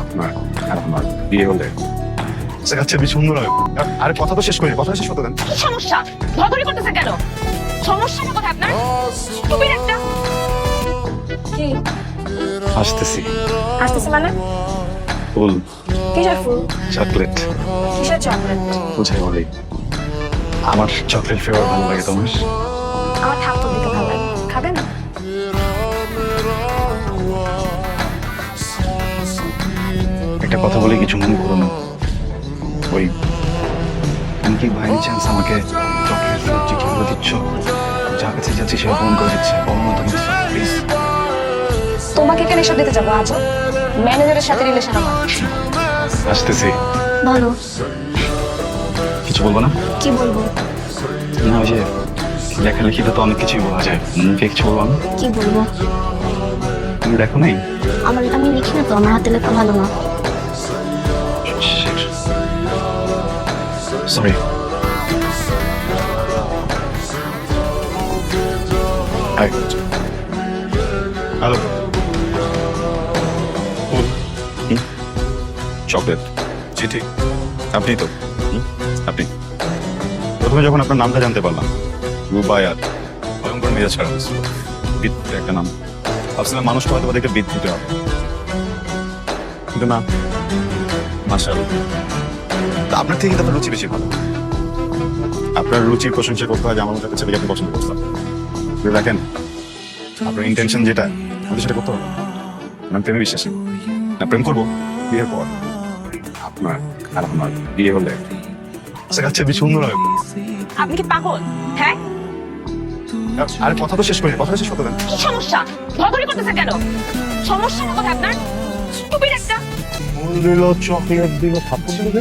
আপনার আর আমার বিয়ে হলে দেখাচ্ছে বেশি সুন্দর হবে। আরে কথা তো শেষ করি, কথা শেষ করতে দেন। কি সমস্যা? ধরাধরি করতেছে কেন? সমস্যাটা কোথায় আপনার? স্টুপিড একটা। কি আসতেছি। আসতেছে মানে? ফুল, কিসের ফুল? চকলেট, কিসের চকলেট? বুঝাই বলি। আমার চকলেট ফ্লেভার ভালো লাগে তোমার? আমার ঠাকুর দিতে ভালো লাগে। খাবেন? একটা কথা বলে কিছু মনে করো না। ওই তুমি কি বাই চান্স আমাকে চকলেট ফ্লেভার চিঠিগুলো দিচ্ছ? যা কাছে যাচ্ছি সে ফোন করে দিচ্ছে, অনুমতি দিচ্ছে, প্লিজ। তোমাকে কেন এসব দিতে যাবো আজ? ম্যানেজারের সাথে রিলেশন আমার। আসতেছি। বলো কিছু বলবো না? কি বলবো? না, ওই যে লেখালেখিতে তো অনেক কিছুই বলা যায়, মুখে কিছু বলবো না। কি বলবো? তুমি দেখো নাই? আমার আমি লিখি না তো, আমার হাতে লেখা ভালো না। সরি। হ্যালো, চকলেট চিঠি আপনি তো? আপনি প্রথমে যখন আপনার নামটা জানতে পারলাম, রুবায়াত, ভয়ঙ্কর মেজাজ খারাপ হয়েছিল। বিদ্যুৎ একটা নাম, ভাবছিলাম মানুষকে হয়তো ওদেরকে বিদ্যুৎ দিতে হবে, কিন্তু না। মাশাআল্লাহ, তা আপনার থেকে কিন্তু আপনার রুচি বেশি ভালো। আপনার রুচির প্রশংসা করতে হয় যে আমার মতো একটা ছেলেকে আপনি পছন্দ করতাম। কিন্তু দেখেন, আপনার ইন্টেনশন যেটা, আমাদের সেটা করতে হবে। আমি প্রেমে বিশ্বাসী না, প্রেম করবো বিয়ের পর। আপনার আর আমার বিয়ে হলে কাছে বেশি সুন্দর হবে। আপনি কি পাগল? হ্যাঁ? আরে কথা তো শেষ করি, কথা শেষ করতে দেন। কি সমস্যা? ধরাধরি করতেছে কেন? সমস্যাটা কোথায় আপনার? স্টুপিড একটা। চকলেট দিল, থাপ্পড় দিল।